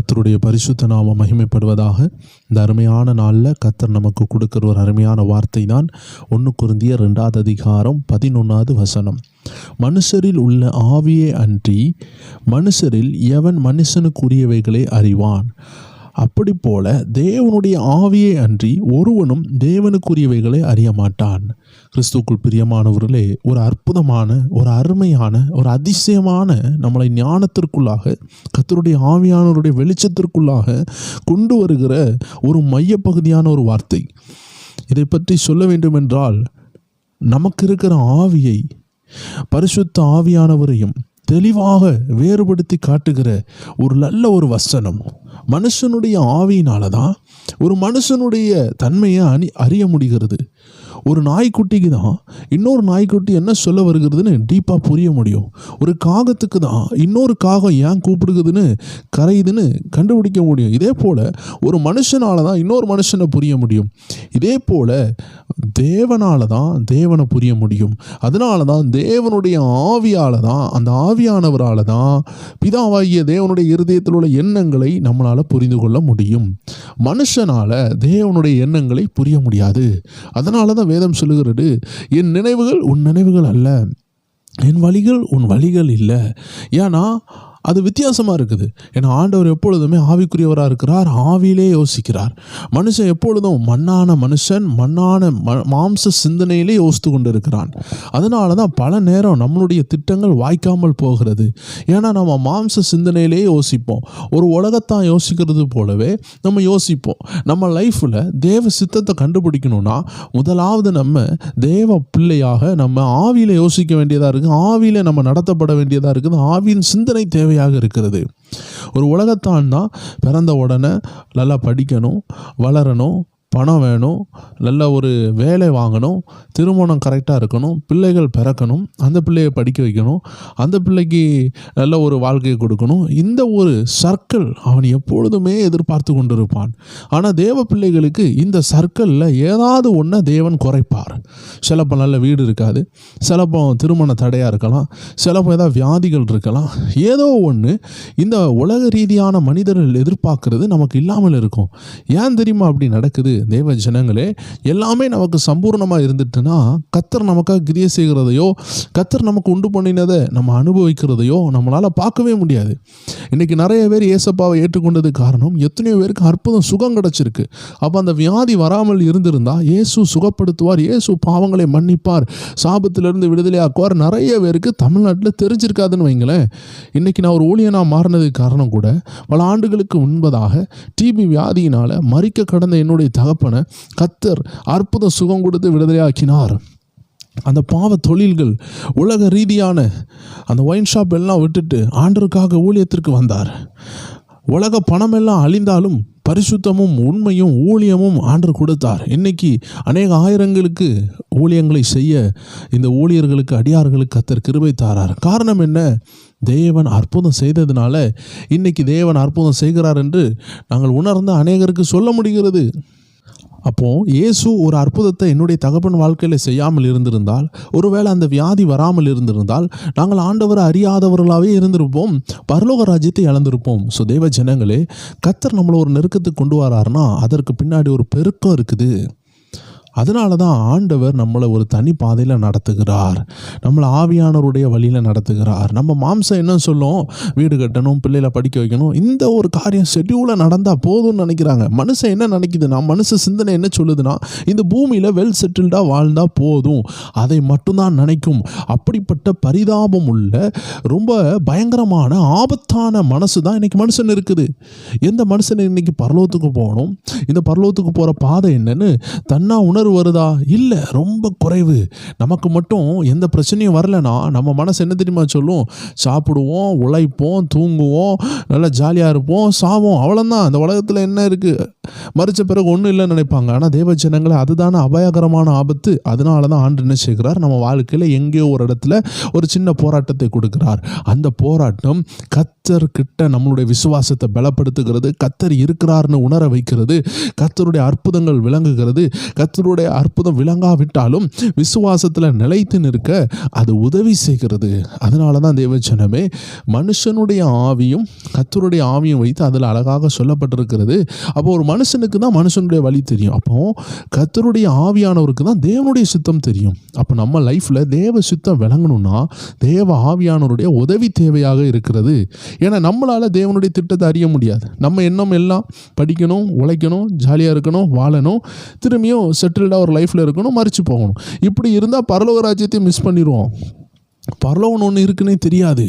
கர்த்தருடைய பரிசுத்த நாமம் மகிமைப்படுவதாக. இந்த அருமையான நாளில் கர்த்தர் நமக்கு கொடுக்கிற ஒரு அருமையான வார்த்தை தான் 1 கொரிந்தியர் 2:11. மனுஷரில் உள்ள ஆவியே அன்றி மனுஷரில் எவன் மனுஷனுக்குரியவைகளை அறிவான்? அப்படி போல தேவனுடைய ஆவியே அன்றி ஒருவனும் தேவனுக்குரியவைகளை அறிய மாட்டான். கிறிஸ்துவுக்குள் பிரியமானவர்களே, ஒரு அற்புதமான, ஒரு அருமையான, ஒரு அதிசயமான நம்மளை ஞானத்திற்குள்ளாக, கர்த்தருடைய ஆவியானவருடைய வெளிச்சத்திற்குள்ளாக கொண்டு வருகிற ஒரு மையப்பகுதியான ஒரு வார்த்தை. இதை பற்றி சொல்ல வேண்டுமென்றால், நமக்கு இருக்கிற ஆவியை, பரிசுத்த ஆவியானவரையும் தெளிவாக வேறுபடுத்தி காட்டுகிற ஒரு நல்ல ஒரு வசனம். மனுஷனுடைய ஆவியினால தான் ஒரு மனுஷனுடைய தன்மையை அறிய முடிகிறது. ஒரு நாய்க்குட்டிக்கு தான் இன்னொரு நாய்க்குட்டி என்ன சொல்ல வருகிறதுன்னு டீப்பாக புரிய முடியும். ஒரு காகத்துக்கு தான் இன்னொரு காகம் ஏன் கூப்பிடுக்குதுன்னு கரையுதுன்னு கண்டுபிடிக்க முடியும். இதே போல் ஒரு மனுஷனால் தான் இன்னொரு மனுஷனை புரிய முடியும். இதே போல் தேவனால் தான் தேவனை புரிய முடியும். அதனால தான் தேவனுடைய ஆவியால் தான், அந்த ஆவியானவரால் தான் பிதாவாகிய தேவனுடைய இருதயத்தில் உள்ள எண்ணங்களை நம்மளால் புரிந்து கொள்ள முடியும். மனுஷனால் தேவனுடைய எண்ணங்களை புரிய முடியாது. அதனால தான் வேதம் சொல்லுகிறது, என் நினைவுகள் உன் நினைவுகள் அல்ல, என் வழிகள் உன் வழிகள் இல்லை. ஏன்னா அது வித்தியாசமாக இருக்குது. ஏன்னா ஆண்டவர் எப்பொழுதுமே ஆவிக்குரியவராக இருக்கிறார், ஆவியிலே யோசிக்கிறார். மனுஷன் எப்பொழுதும் மண்ணான மனுஷன், மண்ணான மாம்ச சிந்தனையிலே யோசித்து கொண்டு இருக்கிறான். அதனால தான் பல நேரம் நம்மளுடைய திட்டங்கள் வாய்க்காமல் போகிறது. ஏன்னா நம்ம மாம்ச சிந்தனையிலே யோசிப்போம். ஒரு உலகத்தான் யோசிக்கிறது போலவே நம்ம யோசிப்போம். நம்ம லைஃப்பில் தேவ சித்தத்தை கண்டுபிடிக்கணும்னா முதலாவது நம்ம தேவ பிள்ளையாக நம்ம ஆவியில் யோசிக்க வேண்டியதாக இருக்குது, ஆவியில் நம்ம நடத்தப்பட வேண்டியதாக இருக்குது. ஆவியின் சிந்தனை தேவையாக இருக்கிறது. ஒரு உலகத்தான் தான் பிறந்த உடனே நல்லா படிக்கணும், வளரணும், பணம் வேணும், நல்ல ஒரு வேலை வாங்கணும், திருமணம் கரெக்டாக இருக்கணும், பிள்ளைகள் பிறக்கணும், அந்த பிள்ளையை படிக்க வைக்கணும், அந்த பிள்ளைக்கு நல்ல ஒரு வாழ்க்கையை கொடுக்கணும். இந்த ஒரு சர்க்கிள் அவன் எப்பொழுதுமே எதிர்பார்த்து கொண்டிருப்பான். ஆனால் தேவ பிள்ளைகளுக்கு இந்த சர்க்கிளில் ஏதாவது ஒன்றை தேவன் குறைப்பார். சிலப்போ நல்ல வீடு இருக்காது, சிலப்போ திருமண தடையாக இருக்கலாம், சிலப்போ ஏதாவது வியாதிகள் இருக்கலாம். ஏதோ ஒன்று இந்த உலக ரீதியான மனிதர்கள் எதிர்பார்க்கறது நமக்கு இல்லாமல் இருக்கும். ஏன் தெரியுமா அப்படி நடக்குது? தேவ ஜனங்களே, எல்லாமே நமக்கு சம்பூர்ணமாக இருந்துட்டுன்னா கர்த்தர் நமக்காக கிரியை செய்கிறதையோ, கர்த்தர் நமக்கு உண்டு பண்ணினதை நம்ம அனுபவிக்கிறதையோ நம்மளால் பார்க்கவே முடியாது. இன்றைக்கி நிறைய பேர் ஏசப்பாவை ஏற்றுக்கொண்டது காரணம், எத்தனையோ பேருக்கு அற்புதம் சுகம் கிடச்சிருக்கு. அப்போ அந்த வியாதி வராமல் இருந்திருந்தால் இயேசு சுகப்படுத்துவார், இயேசு பாவங்களை மன்னிப்பார், சாபத்திலிருந்து விடுதலை ஆக்குவார். நிறைய பேருக்கு தமிழ்நாட்டில் தெரிஞ்சிருக்காதுன்னு வைங்களேன். இன்றைக்கி நான் ஒரு ஊழியனாக மாறினதுக்கு காரணம் கூட, பல ஆண்டுகளுக்கு முன்பதாக டிபி வியாதியினால் மறிக்க கடந்த என்னுடைய தகப்பனை கர்த்தர் அற்புத சுகம் கொடுத்து விடுதலையாக்கினார். அந்த பாவ தொழில்கள், உலக ரீதியான அந்த ஒயின் ஷாப் எல்லாம் விட்டுட்டு ஆண்டவருக்காக ஊழியத்திற்கு வந்தார். உலக பணம் எல்லாம் அழிந்தாலும் பரிசுத்தமும் உண்மையும் ஊழியமும் ஆண்டவர் கொடுத்தார். இன்னைக்கு அநேக ஆயிரங்களுக்கு ஊழியங்களை செய்ய இந்த ஊழியர்களுக்கு, அடியார்களுக்கு கர்த்தர் கிருபை தாரார். காரணம் என்ன? தேவன் அற்புதம் செய்ததுனால இன்னைக்கு தேவன் அற்புதம் செய்கிறார் என்று நாங்கள் உணர்ந்து அநேகருக்கு சொல்ல முடிகிறது. அப்போது இயேசு ஒரு அற்புதத்தை என்னுடைய தகப்பன் வாழ்க்கையில் செய்யாமல் இருந்திருந்தால், ஒருவேளை அந்த வியாதி வராமல் இருந்திருந்தால், நாங்கள் ஆண்டவரை அறியாதவர்களாகவே இருந்திருப்போம், பரலோக ராஜ்யத்தை இழந்திருப்போம். ஸோ தேவ ஜனங்களே, கர்த்தர் நம்மளை ஒரு நெருக்கத்துக்கு கொண்டு வராருன்னா அதற்கு பின்னாடி ஒரு பெருக்கம் இருக்குது. அதனால தான் ஆண்டவர் நம்மளை ஒரு தனி பாதையில் நடத்துகிறார், நம்மளை ஆவியானவருடைய வழியில் நடத்துகிறார். நம்ம மாம்சம் என்ன சொல்லும்? வீடு கட்டணும், பிள்ளைகளை படிக்க வைக்கணும், இந்த ஒரு காரியம் ஷெட்யூலாக நடந்தால் போதும்னு நினைக்கிறாங்க. மனுஷன் என்ன நினைக்குதுன்னா, மனுஷ சிந்தனை என்ன சொல்லுதுன்னா, இந்த பூமியில் வெல் செட்டில்டாக வாழ்ந்தால் போதும், அதை மட்டும்தான் நினைக்கும். அப்படிப்பட்ட பரிதாபம் உள்ள ரொம்ப பயங்கரமான ஆபத்தான மனசு தான் இன்றைக்கி மனுஷன் இருக்குது. எந்த மனுஷன் இன்றைக்கி பரலோகத்துக்கு போகணும், இந்த பரலோகத்துக்கு போகிற பாதை என்னன்னு தன்னா வருதா? இல்லை, ரொம்ப குறைவு. நமக்கு மட்டும் எந்த பிரச்சனையும் வரலைன்னா நம்ம மனசு என்ன தெரியுமா சொல்லும்? சாப்பிடுவோம், உழைப்போம், தூங்குவோம், நல்லா ஜாலியாக இருப்போம், சாவோம், அவ்வளோதான். அந்த உலகத்தில் என்ன இருக்குது? மறித்த பிறகு ஒன்றும் இல்லைன்னு நினைப்பாங்க. ஆனால் தேவ ஜனங்களை அதுதானே அபாயகரமான ஆபத்து. அதனால தான் ஆண்டு என்ன செய்கிறார், நம்ம வாழ்க்கையில் எங்கேயோ ஒரு இடத்துல ஒரு சின்ன போராட்டத்தை கொடுக்கிறார். அந்த போராட்டம் கர்த்தர்கிட்ட நம்மளுடைய விசுவாசத்தை பலப்படுத்துகிறது, கர்த்தர் இருக்கிறார்னு உணர வைக்கிறது, கர்த்தருடைய அற்புதங்கள் விளங்குகிறது. கர்த்தருடைய அற்புதம் விளங்காவிட்டாலும் விசுவாசத்தில் நிலைத்து நிற்க அது உதவி செய்கிறது. அதனால தான் தேவஜனமே மனுஷனுடைய ஆவியும் கர்த்தருடைய ஆவியும் வைத்து அதில் அழகாக சொல்லப்பட்டிருக்கிறது. அப்போ ஒரு மனுஷனுக்கு தான் மனுஷனுடைய வழி தெரியும். அப்போ கர்த்தருடைய ஆவியானவருக்கு தான் தேவனுடைய சித்தம் தெரியும். அப்போ நம்ம லைஃப்பில் தேவ சித்தம் விளங்கணும்னா தேவ ஆவியானவருடைய உதவி தேவையாக இருக்கிறது. ஏன்னா நம்மளால் தேவனுடைய திட்டத்தை அறிய முடியாது. நம்ம எண்ணம் எல்லாம் படிக்கணும், உழைக்கணும், ஜாலியாக இருக்கணும், வாழணும், திரும்பியும் செட்டில்டாக ஒரு லைஃப்பில் இருக்கணும், மறித்து போகணும். இப்படி இருந்தால் பரலோக ராஜ்யத்தை மிஸ் பண்ணிடுவோம். பரலோகம் ஒன்று இருக்குன்னே தெரியாது.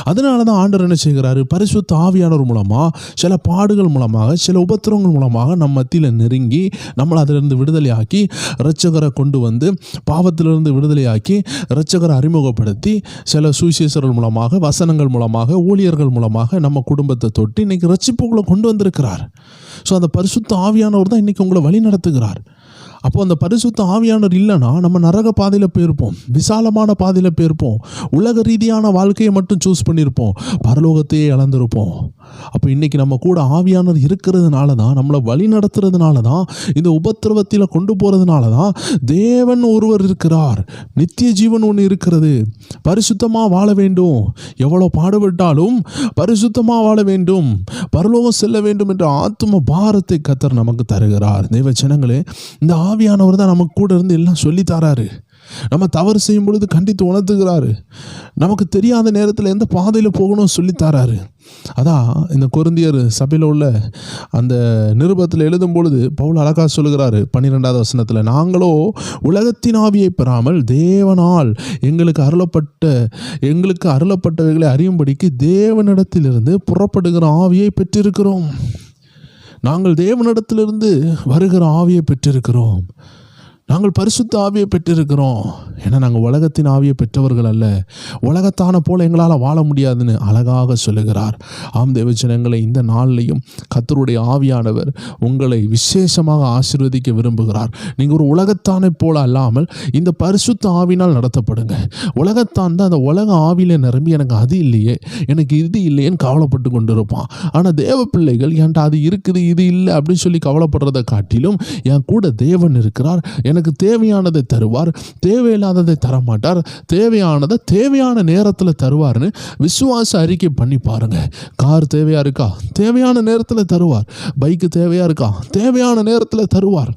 அதனால தான் ஆண்டவர் என்ன செய்கிறாரு, பரிசுத்த ஆவியானவர் மூலமாக சில பாடுகள் மூலமாக சில உபத்திரவங்கள் மூலமாக நம்ம மத்தியில் நெருங்கி நம்மளை அதிலிருந்து விடுதலையாக்கி இரட்சகரை கொண்டு வந்து பாவத்திலிருந்து விடுதலையாக்கி இரட்சகரை அறிமுகப்படுத்தி சில சுவிசேஷர்கள் மூலமாக வசனங்கள் மூலமாக ஊழியர்கள் மூலமாக நம்ம குடும்பத்தை தொட்டு இன்றைக்கி ரட்சிப்புக்குள்ளே கொண்டு வந்திருக்கிறார். ஸோ அந்த பரிசுத்த ஆவியானவர் தான் இன்றைக்கி உங்களை வழி நடத்துகிறார். அப்போ அந்த பரிசுத்த ஆவியானவர் இல்லைன்னா நம்ம நரக பாதையில் போயிருப்போம், விசாலமான பாதையில் போயிருப்போம், உலக ரீதியான வாழ்க்கையை மட்டும் சூஸ் பண்ணியிருப்போம், பரலோகத்தையே இழந்திருப்போம். அப்போ இன்றைக்கி நம்ம கூட ஆவியானவர் இருக்கிறதுனால தான், நம்மளை வழி நடத்துறதுனால தான், இந்த உபத்திரவத்தில் கொண்டு போகிறதுனால தான் தேவன் ஒருவர் இருக்கிறார், நித்திய ஜீவன் ஒன்று இருக்கிறது. பரிசுத்தமாக வாழ வேண்டும், எவ்வளோ பாடுபட்டாலும் பரிசுத்தமாக வாழ வேண்டும், பரலோகம் செல்ல வேண்டும் என்ற ஆத்தும பாரத்தை கர்த்தர் நமக்கு தருகிறார். தேவ ஜனங்களே, இந்த ஆவியானவர் தான் நமக்கு கூட இருந்து எல்லாம் சொல்லித்தராரு. நம்ம தவறு செய்யும் பொழுது கண்டித்து உணர்த்துகிறாரு. நமக்கு தெரியாத நேரத்தில் எந்த பாதையில் போகணும் சொல்லித்தராரு. அதான் இந்த கொரிந்தியர் சபையில் உள்ள அந்த நிருபத்தில் எழுதும் பொழுது பவுல் அழகா சொல்லுகிறாரு 12வது வசனத்தில், நாங்களோ உலகத்தின் ஆவியை பெறாமல் தேவனால் எங்களுக்கு அருளப்பட்டவைகளை அறியும்படிக்கு தேவனிடத்திலிருந்து புறப்படுகிற ஆவியை பெற்றிருக்கிறோம். நாங்கள் தேவனிடத்திலிருந்து வருகிற ஆவியை பெற்றிருக்கிறோம். நாங்கள் பரிசுத்த ஆவியை பெற்றிருக்கிறோம். ஏன்னா நாங்கள் உலகத்தின் ஆவியை பெற்றவர்கள் அல்ல, உலகத்தான போல எங்களால் வாழ முடியாதுன்னு அழகாக சொல்லுகிறார். ஆம் தேவஜனங்களை, இந்த நாள்லையும் கர்த்தருடைய ஆவியானவர் உங்களை விசேஷமாக ஆசீர்வதிக்க விரும்புகிறார். நீங்கள் ஒரு உலகத்தானை போல அல்லாமல் இந்த பரிசுத்த ஆவினால் நடத்தப்படுங்க. உலகத்தான் தான் அந்த உலக ஆவியில் நிரம்பி எனக்கு அது இல்லையே, எனக்கு இது இல்லையேன்னு கவலைப்பட்டு கொண்டு இருப்பான். ஆனால் தேவ பிள்ளைகள் என்கிட்ட அது இருக்குது இது இல்லை அப்படின்னு சொல்லி கவலைப்படுறதை காட்டிலும் என் கூட தேவன் இருக்கிறார், எனக்கு தேவையானதை தருவார், தேவையில்லாததை தரமாட்டார், தேவையானதை தேவையான நேரத்தில் தருவார்னு விசுவாச அறிக்கை பண்ணி பாருங்க. கார் தேவையா இருக்கா, தேவையான நேரத்தில் தருவார். பைக்கு தேவையா இருக்கா, தேவையான நேரத்தில் தருவார்.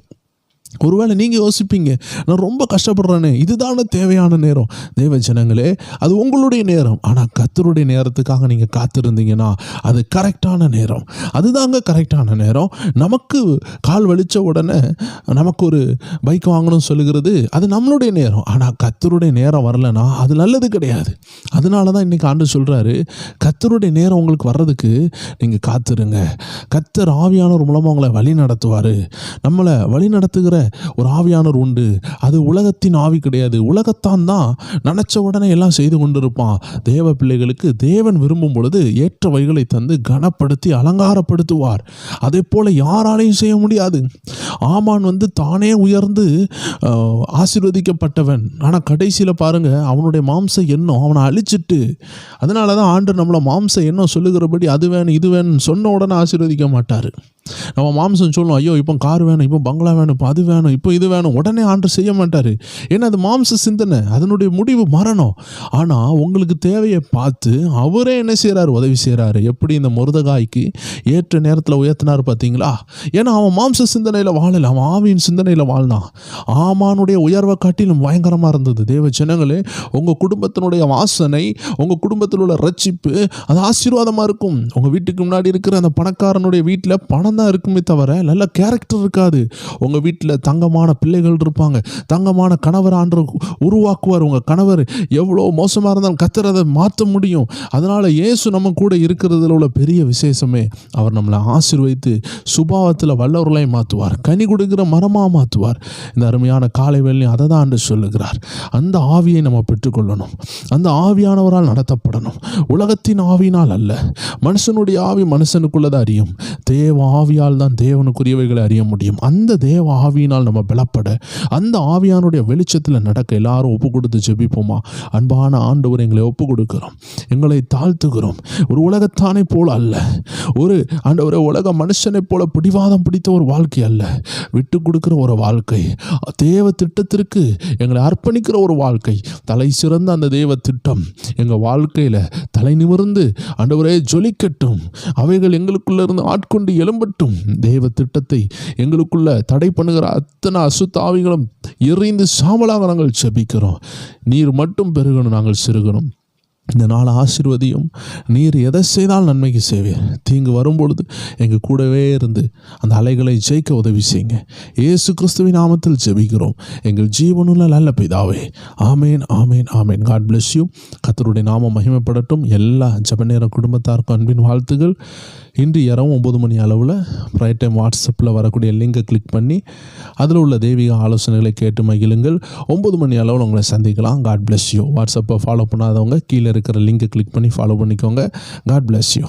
ஒருவேளை நீங்கள் யோசிப்பீங்க, நான் ரொம்ப கஷ்டப்படுறேன்னு, இதுதானே தேவையான நேரம். தேவ ஜனங்களே, அது உங்களுடைய நேரம். ஆனால் கர்த்தருடைய நேரத்துக்காக நீங்கள் காத்திருந்தீங்கன்னா அது கரெக்டான நேரம். அதுதாங்க கரெக்டான நேரம். நமக்கு கால் வலித்த உடனே நமக்கு ஒரு பைக் வாங்கணும்னு சொல்லுகிறது அது நம்மளுடைய நேரம். ஆனால் கர்த்தருடைய நேரம் வரலைன்னா அது நல்லது கிடையாது. அதனால தான் இன்றைக்கி ஆண்டு சொல்கிறாரு, கர்த்தருடைய நேரம் உங்களுக்கு வர்றதுக்கு நீங்கள் காத்திருங்க. கர்த்தர் ஆவியானவர் மூலமாக உங்களை வழி நடத்துவார். நம்மளை வழி நடத்துகிற ஒரு ஆவியானவர் உண்டு. அது உலகத்தின் ஆவி கிடையாது. உலகத்தான் தான் நினைச்ச உடனே எல்லாம் செய்து கொண்டிருப்பான். தேவ பிள்ளைகளுக்கு தேவன் விரும்பும் பொழுது ஏற்ற வழிகளை தந்து கனப்படுத்தி அலங்காரப்படுத்துவார். அதே போல யாராலையும் செய்ய முடியாது. ஆமான் தானே உயர்ந்து ஆசீர்வதிக்கப்பட்டவன். ஆனால் கடைசியில் பாருங்க, அவனுடைய மாம்ச எண்ணம் அவனை அழிச்சிட்டு. அதனால தான் ஆண்டவர் நம்மளை மாம்ச எண்ணம் சொல்லுகிறபடி அது வேணும் இது வேணும் சொன்ன உடனே ஆசீர்வதிக்க மாட்டார். நம்ம மாம்சம் சொல்லுவோம், ஐயோ இப்போ கார் வேணும், இப்போ பங்களா வேணும், இப்போ அது வேணும், இப்போ இது வேணும், உடனே ஆண்டவர் செய்ய மாட்டார். ஏன்னா அது மாம்ச சிந்தனை, அதனுடைய முடிவு மரணம். ஆனால் உங்களுக்கு தேவையை பார்த்து அவரே என்ன செய்கிறார், உதவி செய்கிறாரு. எப்படி இந்த மொர்தெகாய்க்கு ஏற்ற நேரத்தில் உயர்த்தினார் பார்த்தீங்களா? ஏன்னா அவன் மாம்ச சிந்தனையில் வாழலை, அவன் ஆவியின் சிந்தனையில் வாழ்ந்தான். ஆமானுடைய உயர்வை காட்டிலும் பயங்கரமாக இருந்தது. தேவ ஜனங்களே, உங்கள் குடும்பத்தினுடைய வாசனை, உங்கள் குடும்பத்தில் உள்ள ரட்சிப்பு அது ஆசீர்வாதமாக இருக்கும். உங்கள் வீட்டுக்கு முன்னாடி இருக்கிற அந்த பணக்காரனுடைய வீட்டில் பணம் தான் இருக்குமே தவிர நல்ல கேரக்டர் இருக்காது. உங்கள் வீட்டில் தங்கமான பிள்ளைகள் இருப்பாங்க, தங்கமான கணவர் ஆண்டு உருவாக்குவார். உங்கள் கணவர் எவ்வளோ மோசமாக இருந்தாலும் கர்த்தர் அதை மாற்ற முடியும். அதனால் இயேசு நம்ம கூட இருக்கிறதுல உள்ள பெரிய விசேஷமே, அவர் நம்மளை ஆசீர்வதித்து சுபாவத்தில் வல்லவர்களையும் மாற்றுவார், கனி கொடுக்கிற மரமாக மாற்றுவார். இந்த அருமையான காலை வேளையிலும் அதை தான் ஆண்டு சொல்லுகிறார். அந்த ஆவியை நம்ம பெற்றுக்கொள்ளணும். அந்த ஆவியானவரால் நடத்தப்படணும். உலகத்தின் ஆவியினால் அல்ல. மனுஷனுடைய ஆவி மனுஷனுக்குள்ளதை அறியும். தேவ ஆவியால் அறிந்தால் தான் தேவனுக்குரியவைகளை அறிய முடியும். அந்த தேவ ஆவியினால் நம்ம பலப்பட, அந்த ஆவியானுடைய வெளிச்சத்தில் நடக்க எல்லாரும் ஒப்பு கொடுத்து ஜெபிப்போமா? அன்பான ஆண்டவர், எங்களை ஒப்பு கொடுக்கிறோம், எங்களை தாழ்த்துகிறோம். ஒரு உலகத்தானை போல அல்ல, ஒரு ஆண்டவரே உலக மனுஷனை போல பிடிவாதம் பிடித்த ஒரு வாழ்க்கை அல்ல, விட்டு கொடுக்கிற ஒரு வாழ்க்கை, தேவ திட்டத்திற்கு எங்களை அர்ப்பணிக்கிற ஒரு வாழ்க்கை, தலை சிறந்த அந்த தேவ திட்டம் எங்கள் வாழ்க்கையில் தலை நிமிர்ந்து ஆண்டவரே ஜொலிக்கட்டும். அவைகள் எங்களுக்குள்ள இருந்து ஆட்கொண்டு எழும்பட்டும். தேவ திட்டத்தை எங்களுக்குள்ள தடை பண்ணுகிற அத்தனை அசுத்தாவிகளும் எறிந்து சாம்பலாக நாங்கள் ஜெபிக்கிறோம். நீர் மட்டும் பெருகணும், நாங்கள் சிறுகணும். இந்த நாள் ஆசீர்வதியும். நீர் எதை செய்தால் நன்மைக்கு செய்வீர். தீங்கு வரும்பொழுது எங்கள் கூடவே இருந்து அந்த அலைகளை ஜெயிக்க உதவி செய்யுங்க. இயேசு கிறிஸ்துவின் நாமத்தில் ஜெபிக்கிறோம் எங்கள் ஜீவனுள்ள நல்ல பிதாவே. ஆமேன், ஆமேன், ஆமேன். God bless you. கர்த்தருடைய நாமம் மகிமைப்படட்டும். எல்லா ஜெபநேர குடும்பத்தாருக்கும் அன்பின் வாழ்த்துகள். இன்று இரவு 9 மணி அளவில் ரைட் டைம் வாட்ஸ்அப்பில் வரக்கூடிய லிங்கை கிளிக் பண்ணி அதில் உள்ள தெய்வீக ஆலோசனைகளை கேட்டு மகிழுங்கள். 9 மணி அளவில் உங்களை சந்திக்கலாம். God bless you. வாட்ஸ்அப்பை ஃபாலோ பண்ணாதவங்க கீழே இருக்கிற லிங்கை கிளிக் பண்ணி ஃபாலோ பண்ணிக்கோங்க. God bless you.